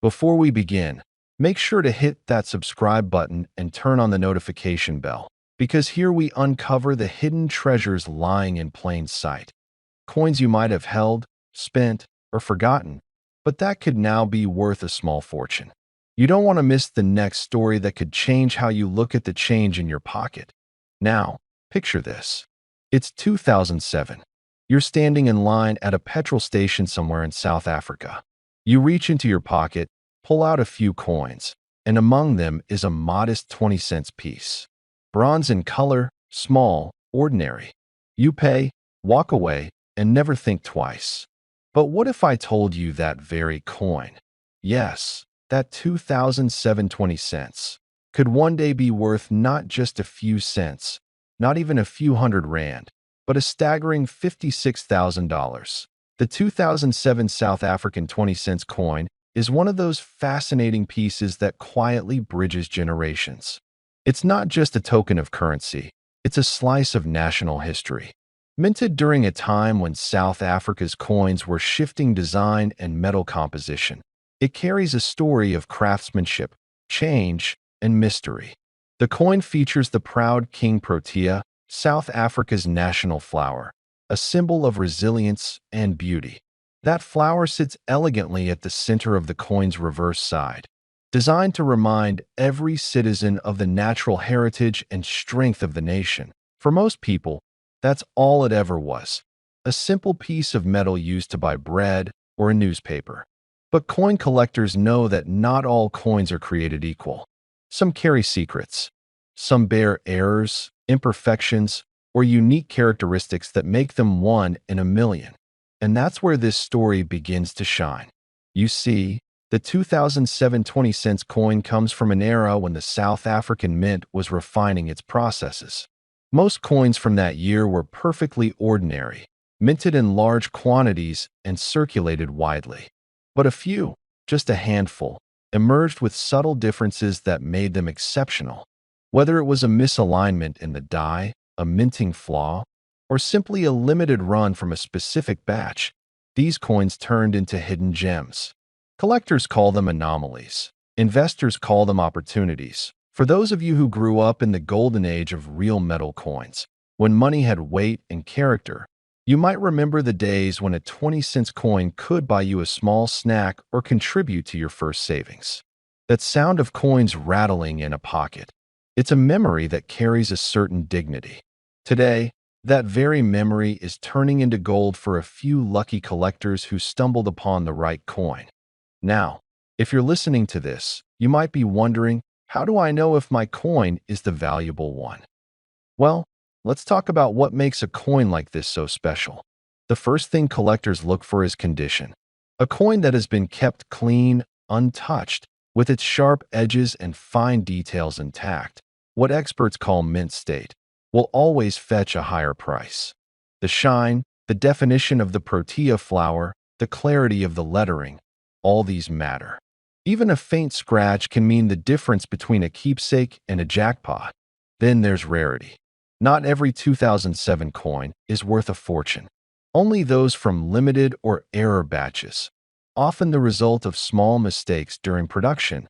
Before we begin, make sure to hit that subscribe button and turn on the notification bell, because here we uncover the hidden treasures lying in plain sight. Coins you might have held, spent, or forgotten, but that could now be worth a small fortune. You don't want to miss the next story that could change how you look at the change in your pocket. Now, picture this. It's 2007. You're standing in line at a petrol station somewhere in South Africa. You reach into your pocket, pull out a few coins, and among them is a modest 20-cent piece. Bronze in color, small, ordinary. You pay, walk away, and never think twice. But what if I told you that very coin, yes, that 2007 20 cents, could one day be worth not just a few cents, not even a few hundred rand, but a staggering $56,000? The 2007 South African 20-cent coin is one of those fascinating pieces that quietly bridges generations. It's not just a token of currency, it's a slice of national history. Minted during a time when South Africa's coins were shifting design and metal composition, it carries a story of craftsmanship, change, and mystery. The coin features the proud King Protea, South Africa's national flower, a symbol of resilience and beauty. That flower sits elegantly at the center of the coin's reverse side, designed to remind every citizen of the natural heritage and strength of the nation. For most people, that's all it ever was, a simple piece of metal used to buy bread or a newspaper. But coin collectors know that not all coins are created equal. Some carry secrets. Some bear errors, imperfections, or unique characteristics that make them one in a million. And that's where this story begins to shine. You see, the 2007 20-cent coin comes from an era when the South African Mint was refining its processes. Most coins from that year were perfectly ordinary, minted in large quantities and circulated widely. But a few, just a handful, emerged with subtle differences that made them exceptional. Whether it was a misalignment in the die, a minting flaw, or simply a limited run from a specific batch, these coins turned into hidden gems. Collectors call them anomalies. Investors call them opportunities. For those of you who grew up in the golden age of real metal coins, when money had weight and character, you might remember the days when a 20-cent coin could buy you a small snack or contribute to your first savings. That sound of coins rattling in a pocket, it's a memory that carries a certain dignity. Today, that very memory is turning into gold for a few lucky collectors who stumbled upon the right coin. Now, if you're listening to this, you might be wondering, how do I know if my coin is the valuable one? Well, let's talk about what makes a coin like this so special. The first thing collectors look for is condition. A coin that has been kept clean, untouched, with its sharp edges and fine details intact, what experts call mint state, will always fetch a higher price. The shine, the definition of the protea flower, the clarity of the lettering, all these matter. Even a faint scratch can mean the difference between a keepsake and a jackpot. Then there's rarity. Not every 2007 coin is worth a fortune. Only those from limited or error batches, often the result of small mistakes during production,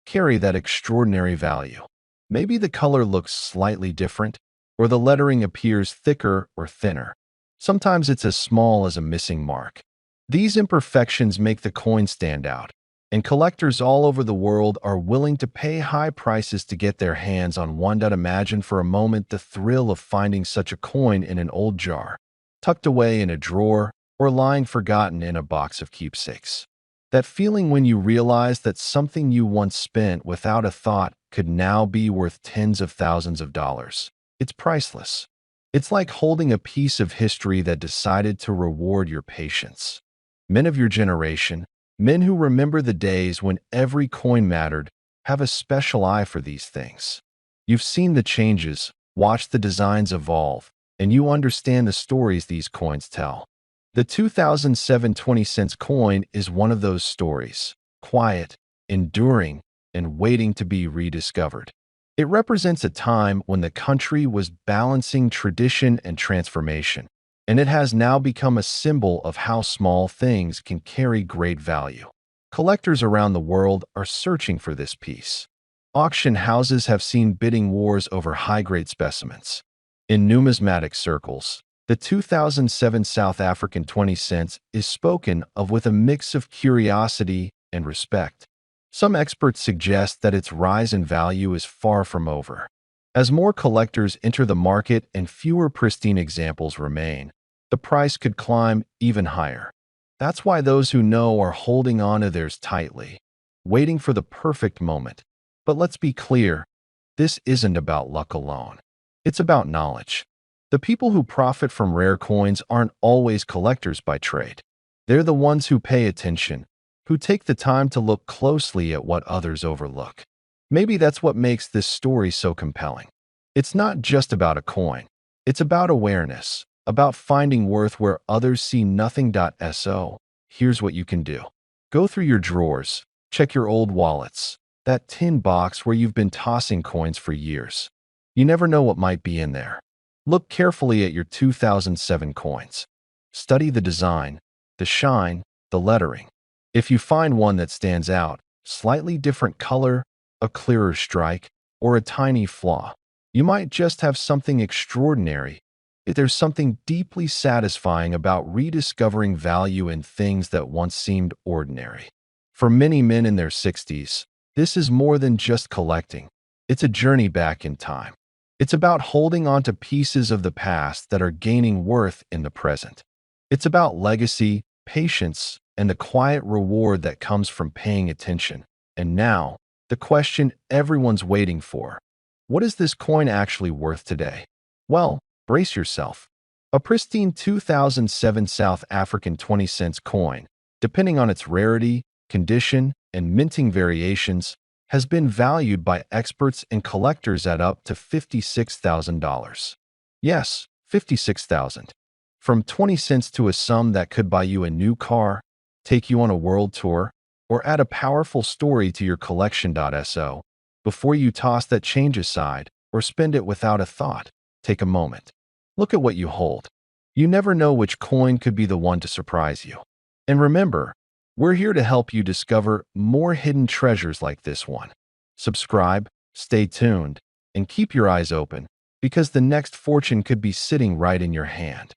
carry that extraordinary value. Maybe the color looks slightly different, or the lettering appears thicker or thinner. Sometimes it's as small as a missing mark. These imperfections make the coin stand out, and collectors all over the world are willing to pay high prices to get their hands on one. Imagine for a moment the thrill of finding such a coin in an old jar, tucked away in a drawer, or lying forgotten in a box of keepsakes. That feeling when you realize that something you once spent without a thought could now be worth tens of thousands of dollars. It's priceless. It's like holding a piece of history that decided to reward your patience. Men of your generation, men who remember the days when every coin mattered, have a special eye for these things. You've seen the changes, watched the designs evolve, and you understand the stories these coins tell. The 2007 20-cent coin is one of those stories, quiet, enduring, and waiting to be rediscovered. It represents a time when the country was balancing tradition and transformation, and it has now become a symbol of how small things can carry great value. Collectors around the world are searching for this piece. Auction houses have seen bidding wars over high-grade specimens. In numismatic circles, the 2007 South African 20 cents is spoken of with a mix of curiosity and respect. Some experts suggest that its rise in value is far from over. As more collectors enter the market and fewer pristine examples remain, the price could climb even higher. That's why those who know are holding on to theirs tightly, waiting for the perfect moment. But let's be clear, this isn't about luck alone. It's about knowledge. The people who profit from rare coins aren't always collectors by trade. They're the ones who pay attention, who take the time to look closely at what others overlook. Maybe that's what makes this story so compelling. It's not just about a coin. It's about awareness, about finding worth where others see nothing. So, here's what you can do. Go through your drawers, check your old wallets, that tin box where you've been tossing coins for years. You never know what might be in there. Look carefully at your 2007 coins. Study the design, the shine, the lettering. If you find one that stands out, slightly different color, a clearer strike, or a tiny flaw, you might just have something extraordinary. There's something deeply satisfying about rediscovering value in things that once seemed ordinary. For many men in their 60s, this is more than just collecting. It's a journey back in time. It's about holding on to pieces of the past that are gaining worth in the present. It's about legacy, patience, and the quiet reward that comes from paying attention. And now, the question everyone's waiting for. What is this coin actually worth today? Well, brace yourself. A pristine 2007 South African 20 cents coin, depending on its rarity, condition, and minting variations, has been valued by experts and collectors at up to $56,000. Yes, $56,000. From 20 cents to a sum that could buy you a new car, take you on a world tour, or add a powerful story to your collection. So, before you toss that change aside or spend it without a thought, take a moment. Look at what you hold. You never know which coin could be the one to surprise you. And remember, we're here to help you discover more hidden treasures like this one. Subscribe, stay tuned, and keep your eyes open, because the next fortune could be sitting right in your hand.